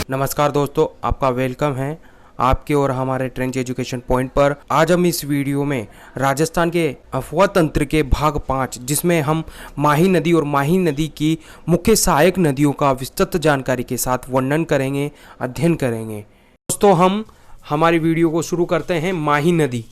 नमस्कार दोस्तों, आपका वेलकम है आपके और हमारे ट्रेंच एजुकेशन पॉइंट पर। आज हम इस वीडियो में राजस्थान के अफवाह तंत्र के भाग 5, जिसमें हम माही नदी और माही नदी की मुख्य सहायक नदियों का विस्तृत जानकारी के साथ वर्णन करेंगे, अध्ययन करेंगे। दोस्तों, हम हमारी वीडियो को शुरू करते हैं। माही नदी,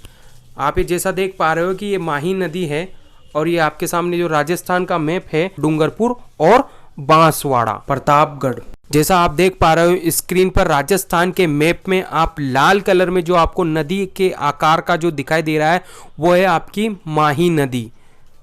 आप ये जैसा देख पा रहे हो कि ये माही नदी है और ये आपके सामने जो राजस्थान का मैप है, डूंगरपुर और बांसवाड़ा, प्रतापगढ़, जैसा आप देख पा रहे हो स्क्रीन पर। राजस्थान के मैप में आप लाल कलर में जो आपको नदी के आकार का जो दिखाई दे रहा है वो है आपकी माही नदी,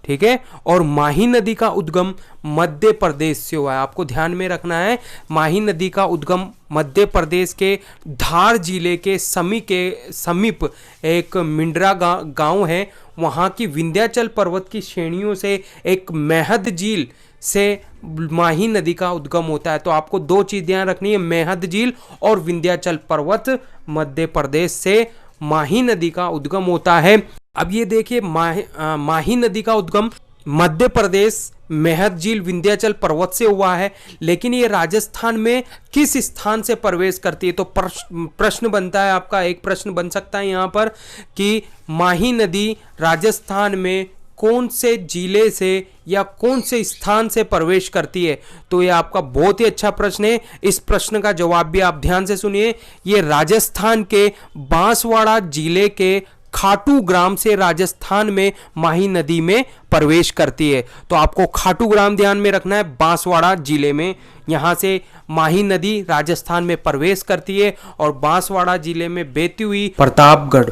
ठीक है। और माही नदी का उद्गम मध्य प्रदेश से हुआ है, आपको ध्यान में रखना है। माही नदी का उद्गम मध्य प्रदेश के धार जिले के समीप एक मिंडरा गांव है, वहां की विंध्याचल पर्वत की श्रेणियों से एक मेहद झील से माही नदी का उद्गम होता है। तो आपको दो चीज ध्यान रखनी है, मेहद झील और विंध्याचल पर्वत, मध्य प्रदेश से माही नदी का उद्गम होता है। अब ये देखिए, माही नदी का उद्गम मध्य प्रदेश मेहद झील विंध्याचल पर्वत से हुआ है, लेकिन ये राजस्थान में किस स्थान से प्रवेश करती है? तो प्रश्न बनता है आपका, एक प्रश्न बन सकता है यहाँ पर कि माही नदी राजस्थान में कौन से जिले से या कौन से स्थान से प्रवेश करती है? तो ये आपका बहुत ही अच्छा प्रश्न है। इस प्रश्न का जवाब भी आप ध्यान से सुनिए। ये राजस्थान के बांसवाड़ा जिले के खाटू ग्राम से राजस्थान में माही नदी में प्रवेश करती है। तो आपको खाटू ग्राम ध्यान में रखना है, बांसवाड़ा जिले में, यहां से माही नदी राजस्थान में प्रवेश करती है और बांसवाड़ा जिले में बहती हुई प्रतापगढ़,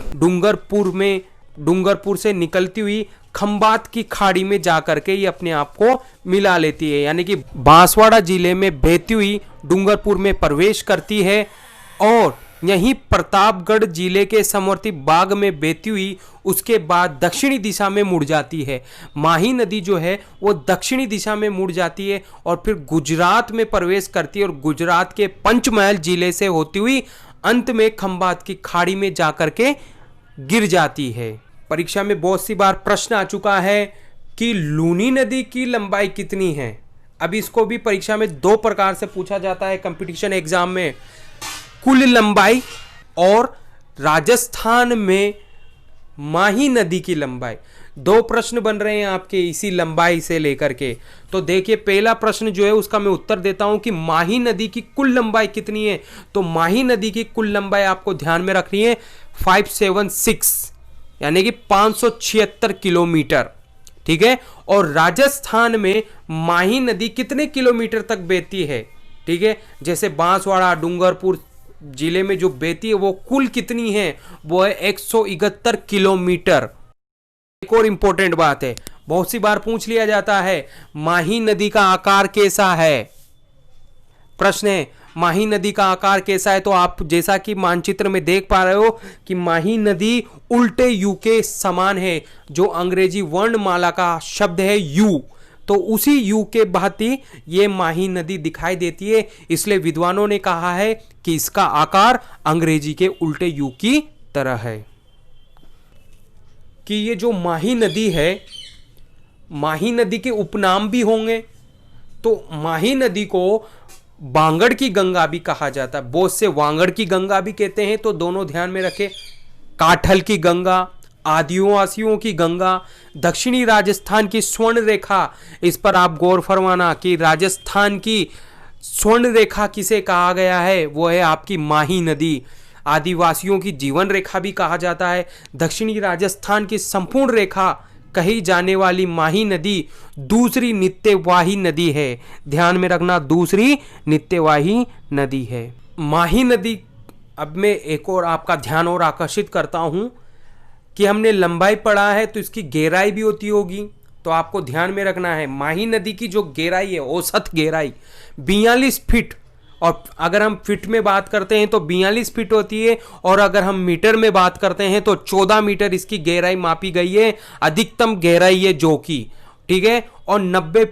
डूंगरपुर से निकलती हुई खंबात की खाड़ी में जाकर के ये अपने आप को मिला लेती है, यानी कि बांसवाड़ा जिले में बहती हुई डूंगरपुर में प्रवेश करती है और यहीं प्रतापगढ़ जिले के समवर्ती बाग में बहती हुई उसके बाद दक्षिणी दिशा में मुड़ जाती है। माही नदी जो है वो दक्षिणी दिशा में मुड़ जाती है और फिर गुजरात में प्रवेश करती है और गुजरात के पंचमहल जिले से होती हुई अंत में खंबात की खाड़ी में जाकर के गिर जाती है। परीक्षा में बहुत सी बार प्रश्न आ चुका है कि लूनी नदी की लंबाई कितनी है। अब इसको भी परीक्षा में दो प्रकार से पूछा जाता है कंपटीशन एग्जाम में, कुल लंबाई और राजस्थान में माही नदी की लंबाई। दो प्रश्न बन रहे हैं आपके इसी लंबाई से लेकर के। तो देखिए, पहला प्रश्न जो है उसका मैं उत्तर देता हूं कि माही नदी की कुल लंबाई कितनी है। तो माही नदी की कुल लंबाई आपको ध्यान में रखनी है 576, यानी कि 576 किलोमीटर, ठीक है। और राजस्थान में माही नदी कितने किलोमीटर तक बहती है, ठीक है। जैसे बांसवाड़ा डूंगरपुर जिले में जो बहती है वो कुल कितनी है, वो है 171 किलोमीटर। एक और इंपॉर्टेंट बात है, बहुत सी बार पूछ लिया जाता है माही नदी का आकार कैसा है। प्रश्न है माही नदी का आकार कैसा है? तो आप जैसा कि मानचित्र में देख पा रहे हो कि माही नदी उल्टे यू के समान है, जो अंग्रेजी वर्णमाला का शब्द है यू, तो उसी यू के भांति ये माही नदी दिखाई देती है। इसलिए विद्वानों ने कहा है कि इसका आकार अंग्रेजी के उल्टे यू की तरह है। कि ये जो माही नदी है, माही नदी के उपनाम भी होंगे। तो माही नदी को वांगड़ की गंगा भी कहा जाता है, बहुत से वांगड़ की गंगा भी कहते हैं, तो दोनों ध्यान में रखें। काठल की गंगा, आदिवासियों की गंगा, दक्षिणी राजस्थान की स्वर्ण रेखा, इस पर आप गौर फरमाना कि राजस्थान की स्वर्ण रेखा किसे कहा गया है, वो है आपकी माही नदी। आदिवासियों की जीवन रेखा भी कहा जाता है। दक्षिणी राजस्थान की संपूर्ण रेखा कही जाने वाली माही नदी दूसरी नित्यवाही नदी है, ध्यान में रखना, दूसरी नित्यवाही नदी है माही नदी। अब मैं एक और आपका ध्यान और आकर्षित करता हूं कि हमने लंबाई पढ़ा है तो इसकी गहराई भी होती होगी, तो आपको ध्यान में रखना है माही नदी की जो गहराई है, औसत गहराई 42 फीट, और अगर हम फीट में बात करते हैं तो 42 फीट होती है, और अगर हम मीटर में बात करते हैं तो 14 मीटर इसकी गहराई मापी गई है, अधिकतम गहराई है जो कि, ठीक है। और 90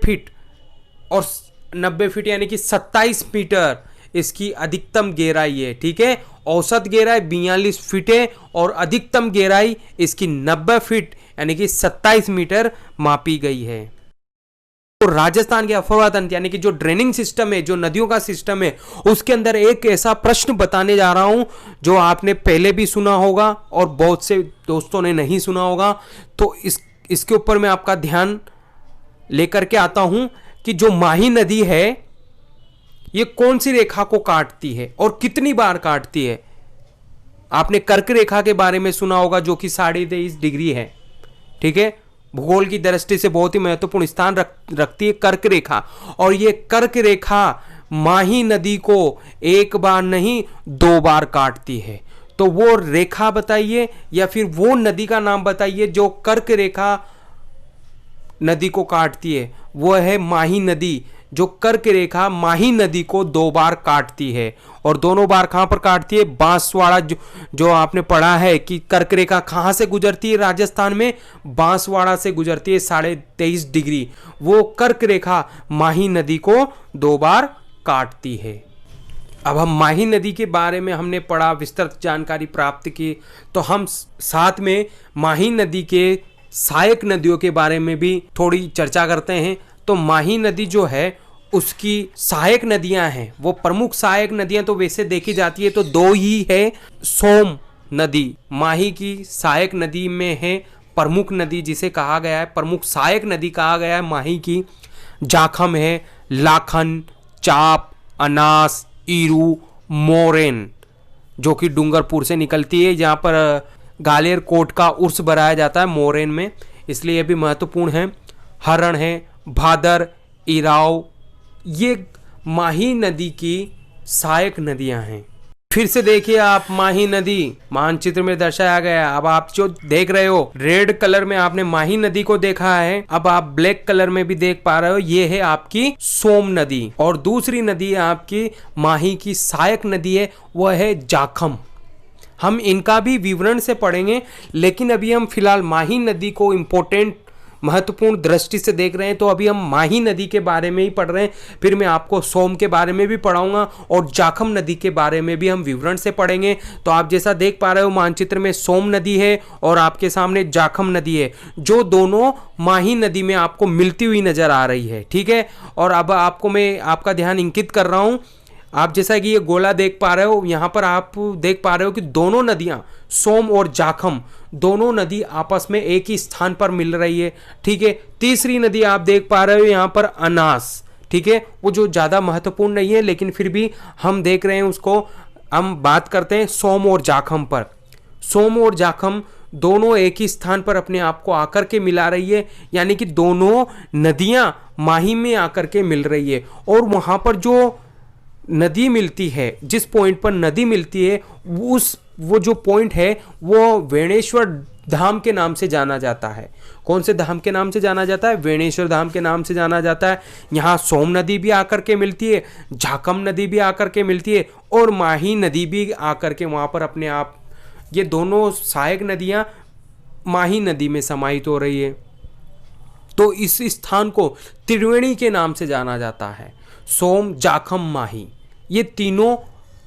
फीट यानी कि 27 मीटर इसकी अधिकतम गहराई है, ठीक है। औसत गहराई 42 फीट है और अधिकतम गहराई इसकी 90 फीट यानी कि 27 मीटर मापी गई है। तो राजस्थान के अफवाह तंत्र यानी कि जो ड्रेनिंग सिस्टम है, जो नदियों का सिस्टम है, उसके अंदर एक ऐसा प्रश्न बताने जा रहा हूं जो आपने पहले भी सुना होगा और बहुत से दोस्तों ने नहीं सुना होगा। तो इसके ऊपर मैं आपका ध्यान लेकर के आता हूं कि जो माही नदी है ये कौन सी रेखा को काटती है और कितनी बार काटती है। आपने कर्क रेखा के बारे में सुना होगा जो कि 23.5 डिग्री है, ठीक है। भूगोल की दृष्टि से बहुत ही महत्वपूर्ण स्थान रखती है कर्क रेखा। और ये कर्क रेखा माही नदी को एक बार नहीं 2 बार काटती है। तो वो रेखा बताइए या फिर वो नदी का नाम बताइए जो कर्क रेखा नदी को काटती है। वो है माही नदी, जो कर्क रेखा माही नदी को 2 बार काटती है। और दोनों बार कहां पर काटती है? बांसवाड़ा, जो आपने पढ़ा है कि कर्क रेखा कहां से गुजरती है राजस्थान में, बांसवाड़ा से गुजरती है 23.5 डिग्री। वो कर्क रेखा माही नदी को 2 बार काटती है। अब हम माही नदी के बारे में हमने पढ़ा, विस्तृत जानकारी प्राप्त की, तो हम साथ में माही नदी के सहायक नदियों के बारे में भी थोड़ी चर्चा करते हैं। तो माही नदी जो है उसकी सहायक नदियां हैं, वो प्रमुख सहायक नदियां तो वैसे देखी जाती है तो 2 ही है। सोम नदी माही की सहायक नदी में है, प्रमुख नदी जिसे कहा गया है, प्रमुख सहायक नदी कहा गया है माही की। जाखम है, लाखन, चाप, अनास, ईरू, मोरेन जो कि डूंगरपुर से निकलती है, जहाँ पर ग्वालियर कोट का उर्स भराया जाता है मोरेन में, इसलिए ये भी महत्वपूर्ण है। हरण है, भादर, इराव, ये माही नदी की सहायक नदियां हैं। फिर से देखिए आप, माही नदी मानचित्र में दर्शाया गया है। अब आप जो देख रहे हो रेड कलर में आपने माही नदी को देखा है, अब आप ब्लैक कलर में भी देख पा रहे हो, ये है आपकी सोम नदी। और दूसरी नदी आपकी माही की सहायक नदी है, वह है जाखम। हम इनका भी विवरण से पढ़ेंगे, लेकिन अभी हम फिलहाल माही नदी को इम्पोर्टेंट महत्वपूर्ण दृष्टि से देख रहे हैं। तो अभी हम माही नदी के बारे में ही पढ़ रहे हैं, फिर मैं आपको सोम के बारे में भी पढ़ाऊंगा और जाखम नदी के बारे में भी हम विवरण से पढ़ेंगे। तो आप जैसा देख पा रहे हो मानचित्र में सोम नदी है और आपके सामने जाखम नदी है, जो दोनों माही नदी में आपको मिलती हुई नजर आ रही है, ठीक है। और अब आपको मैं आपका ध्यान इंकित कर रहा हूं, आप जैसा कि ये गोला देख पा रहे हो, यहां पर आप देख पा रहे हो कि दोनों नदियां सोम और जाखम दोनों नदी आपस में एक ही स्थान पर मिल रही है, ठीक है। तीसरी नदी आप देख पा रहे हो यहां पर अनास, ठीक है, वो जो ज्यादा महत्वपूर्ण नहीं है लेकिन फिर भी हम देख रहे हैं उसको। हम बात करते हैं सोम और जाखम पर। सोम और जाखम दोनों एक ही स्थान पर अपने आप को आकर के मिला रही है, यानी कि दोनों नदियां माही में आकर के मिल रही है। और वहां पर जो नदी मिलती है, जिस पॉइंट पर नदी मिलती है, वो जो पॉइंट है वो वेणेश्वर धाम के नाम से जाना जाता है। कौन से धाम के नाम से जाना जाता है? वेणेश्वर धाम के नाम से जाना जाता है। यहाँ सोम नदी भी आकर के मिलती है, झाकम नदी भी आकर के मिलती है और माही नदी भी आकर के वहाँ पर अपने आप, ये दोनों सहायक नदियाँ माही नदी में समाहित हो रही है। तो इस स्थान को त्रिवेणी के नाम से जाना जाता है। सोम, जाखम, माही, ये तीनों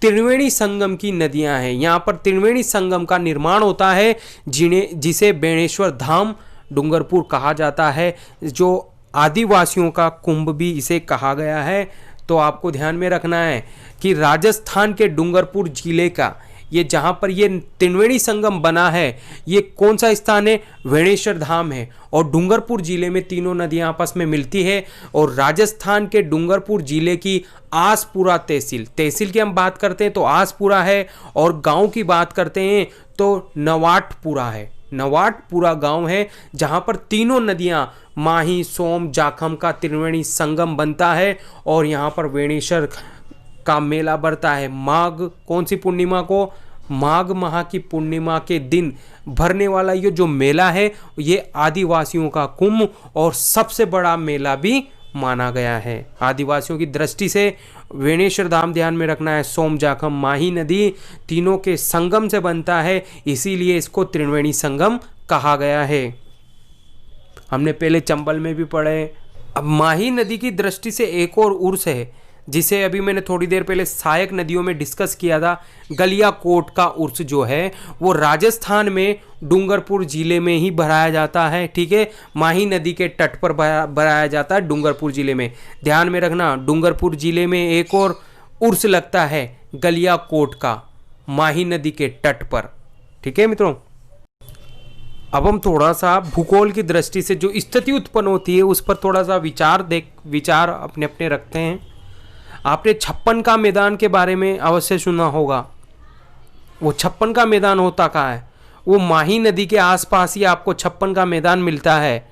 त्रिवेणी संगम की नदियां हैं। यहाँ पर त्रिवेणी संगम का निर्माण होता है, जिसे बेणेश्वर धाम डूंगरपुर कहा जाता है, जो आदिवासियों का कुंभ भी इसे कहा गया है। तो आपको ध्यान में रखना है कि राजस्थान के डूंगरपुर जिले का ये जहाँ पर ये त्रिवेणी संगम बना है, ये कौन सा स्थान है? वेणेश्वर धाम है। और डूंगरपुर जिले में तीनों नदियाँ आपस में मिलती है। और राजस्थान के डूंगरपुर जिले की आसपुरा तहसील की हम बात करते हैं तो आसपुरा है, और गांव की बात करते हैं तो नवाटपुरा है। नवाटपुरा गांव है जहाँ पर तीनों नदियाँ माही, सोम, जाखम का त्रिवेणी संगम बनता है। और यहाँ पर वेणेश्वर का मेला बढ़ता है माघ, कौन सी पूर्णिमा को? माघ माह की पूर्णिमा के दिन भरने वाला ये जो मेला है, ये आदिवासियों का कुंभ और सबसे बड़ा मेला भी माना गया है। आदिवासियों की दृष्टि से वेणेश्वर धाम ध्यान में रखना है। सोम, जाखम, माही नदी तीनों के संगम से बनता है, इसीलिए इसको त्रिवेणी संगम कहा गया है। हमने पहले चंबल में भी पढ़े। अब माही नदी की दृष्टि से एक और उर्स है जिसे अभी मैंने थोड़ी देर पहले सहायक नदियों में डिस्कस किया था। गलियाकोट का उर्स जो है वो राजस्थान में डूंगरपुर जिले में ही भराया जाता है। ठीक है, माही नदी के तट पर भराया जाता है डूंगरपुर जिले में। ध्यान में रखना, डूंगरपुर जिले में एक और उर्स लगता है गलियाकोट का, माही नदी के तट पर। ठीक है मित्रों, अब हम थोड़ा सा भूगोल की दृष्टि से जो स्थिति उत्पन्न होती है उस पर थोड़ा सा विचार अपने अपने रखते हैं। आपने 56 का मैदान के बारे में अवश्य सुना होगा। वो 56 का मैदान होता कहाँ है? वो माही नदी के आसपास ही आपको 56 का मैदान मिलता है।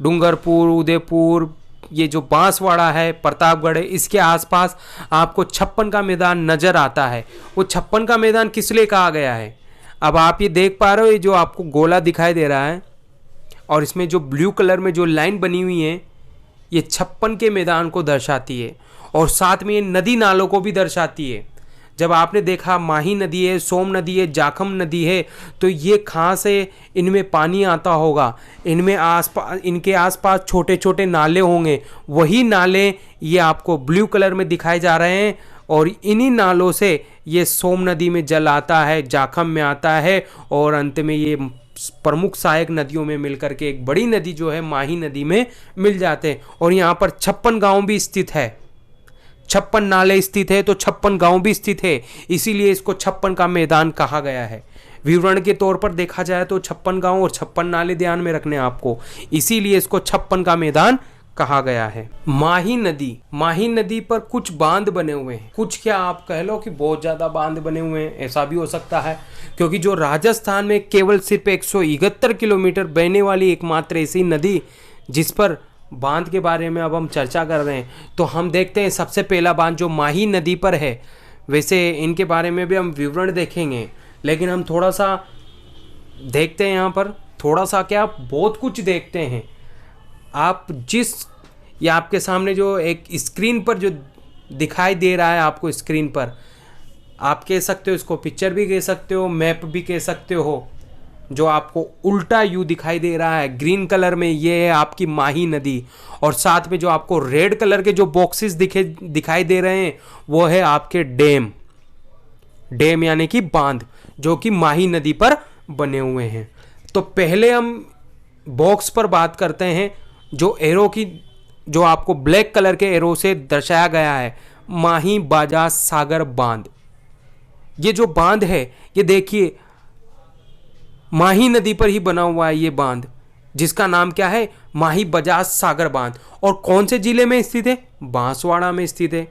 डूंगरपुर, उदयपुर, ये जो बांसवाड़ा है, प्रतापगढ़ है, इसके आसपास आपको 56 का मैदान नजर आता है। वो 56 का मैदान किस लिए कहा गया है? अब आप ये देख पा रहे हो, ये जो आपको गोला दिखाई दे रहा है और इसमें जो ब्लू कलर में जो लाइन बनी हुई है, ये 56 के मैदान को दर्शाती है और साथ में ये नदी नालों को भी दर्शाती है। जब आपने देखा माही नदी है, सोम नदी है, जाखम नदी है, तो ये कहाँ से इनमें पानी आता होगा? इनके आसपास छोटे छोटे नाले होंगे। वही नाले ये आपको ब्लू कलर में दिखाए जा रहे हैं और इन्हीं नालों से ये सोम नदी में जल आता है, जाखम में आता है और अंत में ये प्रमुख सहायक नदियों में मिलकर के एक बड़ी नदी जो है माही नदी में मिल जाते हैं। और यहाँ पर 56 गांव भी स्थित है, 56 नाले स्थित है तो 56 गांव भी स्थित है, इसीलिए इसको 56 का मैदान कहा गया है। विवरण के तौर पर देखा जाए तो 56 गांव और 56 नाले ध्यान में रखने आपको, इसीलिए इसको 56 का मैदान कहा गया है। माही नदी पर कुछ बांध बने हुए हैं। कुछ क्या, आप कह लो कि बहुत ज्यादा बांध बने हुए हैं, ऐसा भी हो सकता है, क्योंकि जो राजस्थान में केवल सिर्फ 171 किलोमीटर बहने वाली एकमात्र ऐसी नदी जिस पर बांध के बारे में अब हम चर्चा कर रहे हैं, तो हम देखते हैं सबसे पहला बांध जो माही नदी पर है। वैसे इनके बारे में भी हम विवरण देखेंगे, लेकिन हम थोड़ा सा देखते हैं। यहाँ पर थोड़ा सा क्या, बहुत कुछ देखते हैं। आप ये आपके सामने जो एक स्क्रीन पर जो दिखाई दे रहा है, आपको स्क्रीन पर, आप कह सकते हो इसको पिक्चर भी कह सकते हो, मैप भी कह सकते हो, जो आपको उल्टा यू दिखाई दे रहा है ग्रीन कलर में, ये है आपकी माही नदी। और साथ में जो आपको रेड कलर के जो बॉक्सेस दिखाई दे रहे हैं वो है आपके डैम यानी कि बांध, जो कि माही नदी पर बने हुए हैं। तो पहले हम बॉक्स पर बात करते हैं, जो एरो की, जो आपको ब्लैक कलर के एरो से दर्शाया गया है, माही बजाज सागर बांध। ये जो बांध है, ये देखिए माही नदी पर ही बना हुआ है ये बांध, जिसका नाम क्या है? माही बजाज सागर बांध। और कौन से जिले में स्थित है? बांसवाड़ा में स्थित है।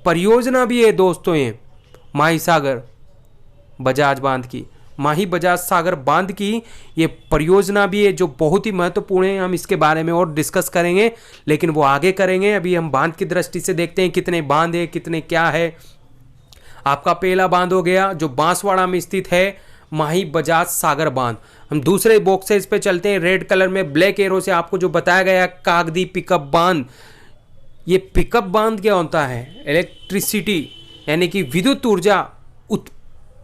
परियोजना भी है दोस्तों ये माही सागर बजाज बांध की, माही बजाज सागर बांध की ये परियोजना भी है, जो बहुत ही महत्वपूर्ण है। हम इसके बारे में और डिस्कस करेंगे, लेकिन वो आगे करेंगे। अभी हम बांध की दृष्टि से देखते हैं कितने बांध है, कितने क्या है। आपका पहला बांध हो गया जो बांसवाड़ा में स्थित है, माही बजाज सागर बांध। हम दूसरे बॉक्सेस पे चलते हैं। रेड कलर में ब्लैक एरो से आपको जो बताया गया कागदी पिकअप बांध। ये पिकअप बांध क्या होता है? इलेक्ट्रिसिटी यानी कि विद्युत ऊर्जा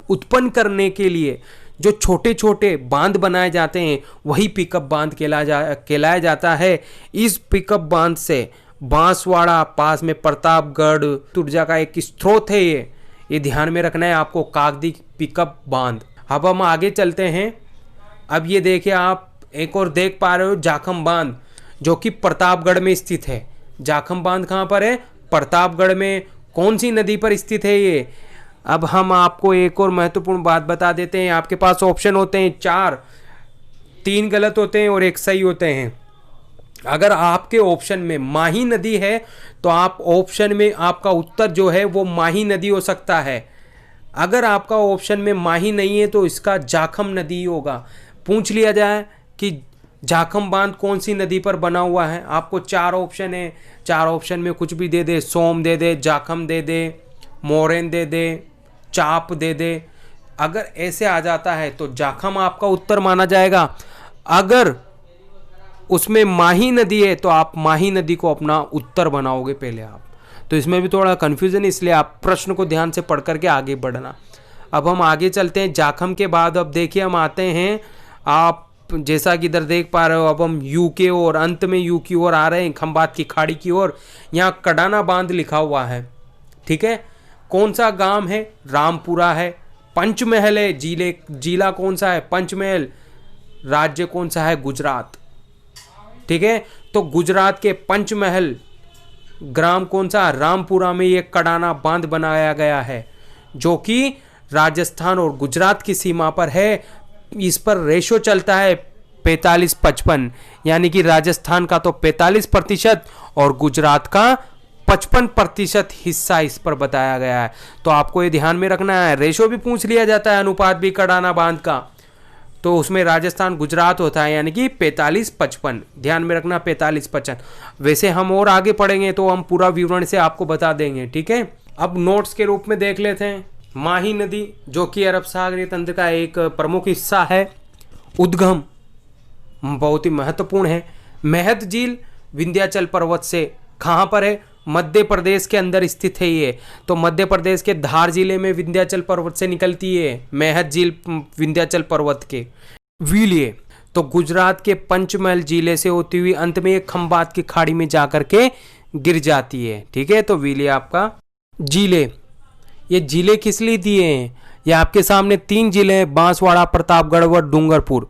उत्पन्न करने के लिए जो छोटे छोटे बांध बनाए जाते हैं वही पिकअप बांध कहलाया जाता है। इस पिकअप बांध से बांसवाड़ा पास में प्रतापगढ़ ऊर्जा का एक स्रोत है। ये ध्यान में रखना है आपको, कागदी पिकअप बांध। अब हम आगे चलते हैं। अब ये देखिए, आप एक और देख पा रहे हो जाखम बांध, जो कि प्रतापगढ़ में स्थित है। जाखम बांध कहाँ पर है? प्रतापगढ़ में। कौन सी नदी पर स्थित है ये? अब हम आपको एक और महत्वपूर्ण बात बता देते हैं। आपके पास ऑप्शन होते हैं 4, 3 गलत होते हैं और 1 सही होते हैं। अगर आपके ऑप्शन में माही नदी है तो आप ऑप्शन में आपका उत्तर जो है वो माही नदी हो सकता है। अगर आपका ऑप्शन में माही नहीं है तो इसका जाखम नदी होगा। पूछ लिया जाए कि जाखम बांध कौन सी नदी पर बना हुआ है, आपको 4 ऑप्शन है। 4 ऑप्शन में कुछ भी दे दे, सोम दे दे, जाखम दे दे, मोरेन दे दे, चाप दे दे। अगर ऐसे आ जाता है तो जाखम आपका उत्तर माना जाएगा। अगर उसमें माही नदी है तो आप माही नदी को अपना उत्तर बनाओगे पहले आप। तो इसमें भी थोड़ा कन्फ्यूजन, इसलिए आप प्रश्न को ध्यान से पढ़ करके आगे बढ़ना। अब हम आगे चलते हैं। जाखम के बाद अब देखिए हम आते हैं आप जैसा कि इधर देख पा रहे हो, अब हम यू के ओर, अंत में यू की ओर आ रहे हैं, खंबात की खाड़ी की ओर। यहाँ कडाना बांध लिखा हुआ है, ठीक है। कौन सा गांव है? रामपुरा है। पंचमहल है, जिला कौन सा है? पंचमहल। राज्य कौन सा है? गुजरात, ठीक है। तो गुजरात के पंचमहल ग्राम कौन सा? रामपुरा में ये कडाना बांध बनाया गया है, जो कि राजस्थान और गुजरात की सीमा पर है। इस पर रेशो चलता है 45-55, यानी कि राजस्थान का तो 45% और गुजरात का 55% हिस्सा इस पर बताया गया है। तो आपको ये ध्यान में रखना है। रेशो भी पूछ लिया जाता है, अनुपात भी कडाना बांध का, तो उसमें राजस्थान गुजरात होता है, यानी कि 45-55। ध्यान में रखना 45-55। वैसे हम और आगे पढ़ेंगे तो हम पूरा विवरण से आपको बता देंगे, ठीक है। अब नोट्स के रूप में देख लेते हैं। माही नदी, जो कि अरब सागरीय तंत्र का एक प्रमुख हिस्सा है, उद्गम बहुत ही महत्वपूर्ण है। महत झील विंध्याचल पर्वत से कहाँ पर है? मध्य प्रदेश के अंदर स्थित है ये। तो मध्य प्रदेश के धार जिले में विंध्याचल पर्वत से निकलती है महत झील, विंध्याचल पर्वत के। विलिय तो गुजरात के पंचमहल जिले से होती हुई अंत में एक खंबात की खाड़ी में जाकर के गिर जाती है, ठीक है। तो विलिय आपका जिले, ये जिले किस लिए दिए हैं? ये आपके सामने 3 जिले हैं, बांसवाड़ा, प्रतापगढ़ व डूंगरपुर।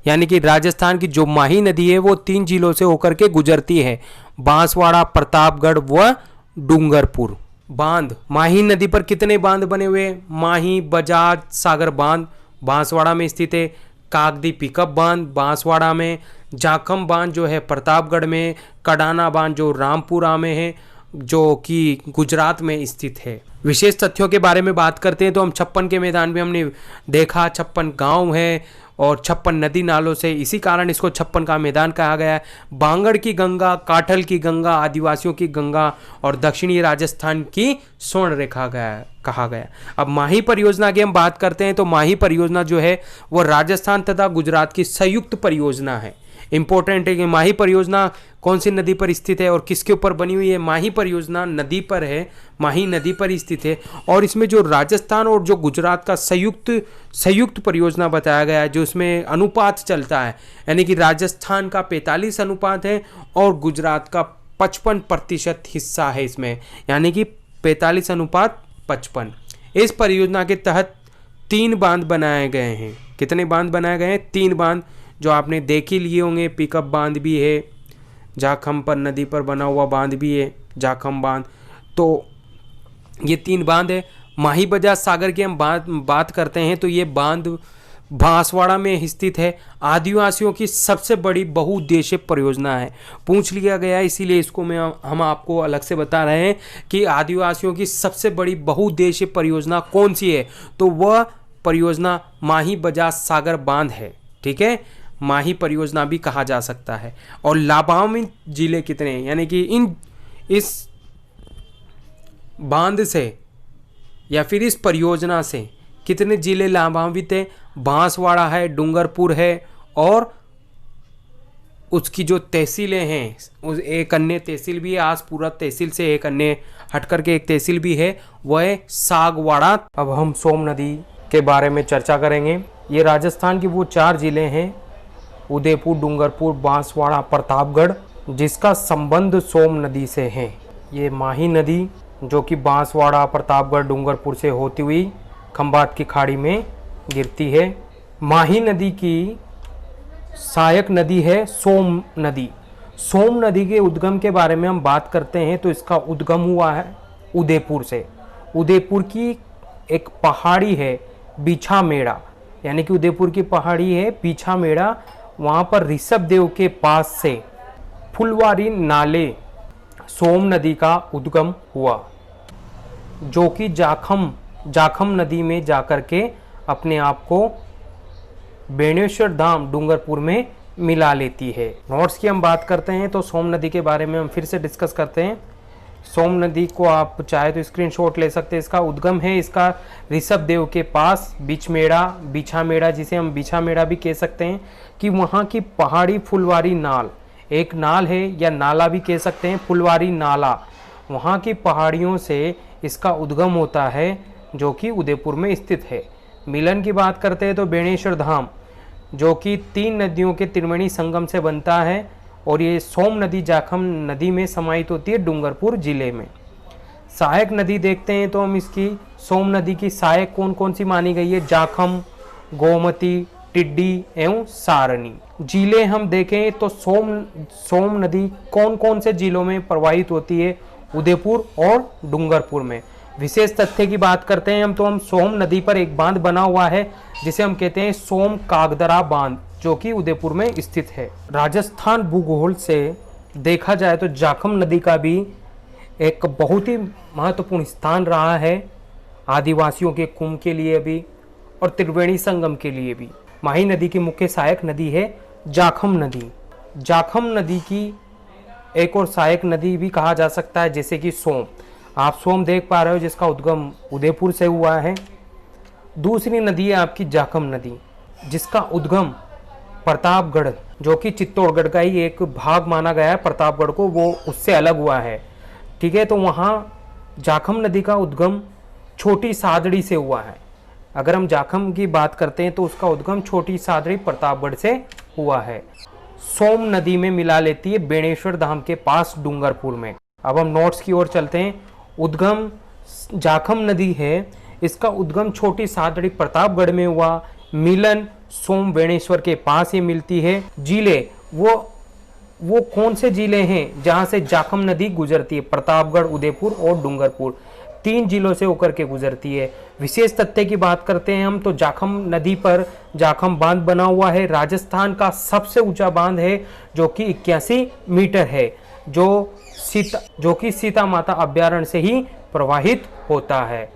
यानी कि राजस्थान की जो माही नदी है वो 3 जिलों से होकर के गुजरती है, बांसवाड़ा, प्रतापगढ़ व डूंगरपुर। बांध, माही नदी पर कितने बांध बने हुए हैं? माही, बजाज, सागर बांध बांसवाड़ा में स्थित है। कागदी पिकअप बांध बांसवाड़ा में। जाखम बांध जो है प्रतापगढ़ में। कडाना बांध जो रामपुरा में है, जो कि गुजरात में स्थित है। विशेष तथ्यों के बारे में बात करते हैं तो हम 56 के मैदान में हमने देखा 56 गांव है और 56 नदी नालों से, इसी कारण इसको 56 का मैदान कहा गया है। बांगड़ की गंगा, काठल की गंगा, आदिवासियों की गंगा और दक्षिणी राजस्थान की स्वर्ण रेखा कहा गया। अब माही परियोजना की हम बात करते हैं तो माही परियोजना जो है वो राजस्थान तथा गुजरात की संयुक्त परियोजना है। इंपॉर्टेंट है कि माही परियोजना कौन सी नदी पर स्थित है और किसके ऊपर बनी हुई है? माही परियोजना नदी पर है, माही नदी पर स्थित है। और इसमें जो राजस्थान और जो गुजरात का संयुक्त परियोजना बताया गया है, जो इसमें अनुपात चलता है, यानी कि राजस्थान का 45 अनुपात है और गुजरात का 55% हिस्सा है इसमें, यानी कि 45:55। इस परियोजना के तहत 3 बांध बनाए गए हैं। कितने बांध बनाए गए हैं? 3 बांध, जो आपने देख ही लिए होंगे। पिकअप बांध भी है, जाखम पर नदी पर बना हुआ बांध भी है, जाखम बांध। तो ये 3 बांध है। माही बजाज सागर की हम बात करते हैं तो ये बांध बांसवाड़ा में स्थित है। आदिवासियों की सबसे बड़ी बहुउद्देशीय परियोजना है, पूछ लिया गया, इसीलिए इसको हम आपको अलग से बता रहे हैं कि आदिवासियों की सबसे बड़ी बहुउद्देशीय परियोजना कौन सी है। तो वह परियोजना माही बजाज सागर बांध है, ठीक है। माही परियोजना भी कहा जा सकता है। और लाभान्वित जिले कितने हैं, यानी कि इस बांध से या फिर इस परियोजना से कितने जिले लाभान्वित हैं? बांसवाड़ा है, डूंगरपुर है और उसकी जो तहसीलें हैं, उस एक अन्य तहसील भी है, आसपुरा तहसील से एक अन्य हट करके एक तहसील भी है, वह है सागवाड़ा। अब हम सोम नदी के बारे में चर्चा करेंगे। ये राजस्थान के वो 4 जिले हैं, उदयपुर, डूंगरपुर, बांसवाड़ा, प्रतापगढ़, जिसका संबंध सोम नदी से है। ये माही नदी जो कि बांसवाड़ा, प्रतापगढ़, डूंगरपुर से होती हुई खंबात की खाड़ी में गिरती है। माही नदी की सहायक नदी है सोम नदी। सोम नदी के उद्गम के बारे में हम बात करते हैं तो इसका उद्गम हुआ है उदयपुर से। उदयपुर की एक पहाड़ी है बीछामेड़ा, यानी कि उदयपुर की पहाड़ी है बीछामेड़ा, वहाँ पर ऋषभदेव के पास से फुलवारी नाले सोम नदी का उद्गम हुआ, जो कि जाखम नदी में जाकर के अपने आप को बेणेश्वर धाम डूंगरपुर में मिला लेती है। नोट्स की हम बात करते हैं तो सोम नदी के बारे में हम फिर से डिस्कस करते हैं। सोम नदी को आप चाहे तो स्क्रीनशॉट ले सकते हैं। इसका उद्गम है इसका ऋषभदेव के पास बीछामेड़ा, जिसे हम बीछामेड़ा भी कह सकते हैं, कि वहाँ की पहाड़ी फुलवारी नाल, एक नाल है या नाला भी कह सकते हैं, फुलवारी नाला, वहाँ की पहाड़ियों से इसका उद्गम होता है, जो कि उदयपुर में स्थित है। मिलन की बात करते हैं तो बेणेश्वर धाम, जो कि 3 नदियों के त्रिवेणी संगम से बनता है और ये सोम नदी जाखम नदी में समाहित होती है डूंगरपुर जिले में। सहायक नदी देखते हैं तो हम इसकी सोम नदी की सहायक कौन कौन सी मानी गई है, जाखम, गोमती, टिड्डी एवं सारणी। जिले हम देखें तो सोम नदी कौन कौन से जिलों में प्रवाहित होती है, उदयपुर और डूंगरपुर में। विशेष तथ्य की बात करते हैं हम तो हम सोम नदी पर एक बांध बना हुआ है जिसे हम कहते हैं सोम कागदरा बांध, जो कि उदयपुर में स्थित है। राजस्थान भूगोल से देखा जाए तो जाखम नदी का भी एक बहुत ही महत्वपूर्ण स्थान रहा है आदिवासियों के कुंभ के लिए भी और त्रिवेणी संगम के लिए भी। माही नदी की मुख्य सहायक नदी है जाखम नदी। जाखम नदी की एक और सहायक नदी भी कहा जा सकता है जैसे कि सोम। आप सोम देख पा रहे हो जिसका उद्गम उदयपुर से हुआ है। दूसरी नदी है आपकी जाखम नदी जिसका उद्गम प्रतापगढ़, जो कि चित्तौड़गढ़ का ही एक भाग माना गया है प्रतापगढ़ को, वो उससे अलग हुआ है। ठीक है, तो वहाँ जाखम नदी का उद्गम छोटी सादड़ी से हुआ है। अगर हम जाखम की बात करते हैं तो उसका उद्गम छोटी सादड़ी प्रतापगढ़ से हुआ है। सोम नदी में मिला लेती है बेणेश्वर धाम के पास डूंगरपुर में। अब हम नोट्स की ओर चलते हैं। उद्गम जाखम नदी है, इसका उद्गम छोटी सादड़ी प्रतापगढ़ में हुआ, मिलन सोम बेणेश्वर के पास ये मिलती है। जिले वो कौन से जिले हैं जहां से जाखम नदी गुजरती है, प्रतापगढ़, उदयपुर और डूंगरपुर, 3 जिलों से होकर के गुजरती है। विशेष तथ्य की बात करते हैं हम तो जाखम नदी पर जाखम बांध बना हुआ है, राजस्थान का सबसे ऊंचा बांध है जो कि 81 मीटर है, जो कि सीता माता अभ्यारण्य से ही प्रवाहित होता है।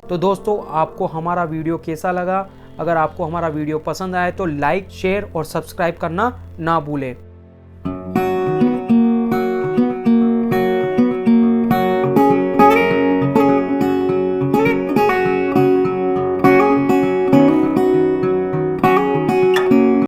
तो दोस्तों, आपको हमारा वीडियो कैसा लगा? अगर आपको हमारा वीडियो पसंद आए तो लाइक, शेयर और सब्सक्राइब करना ना भूलें।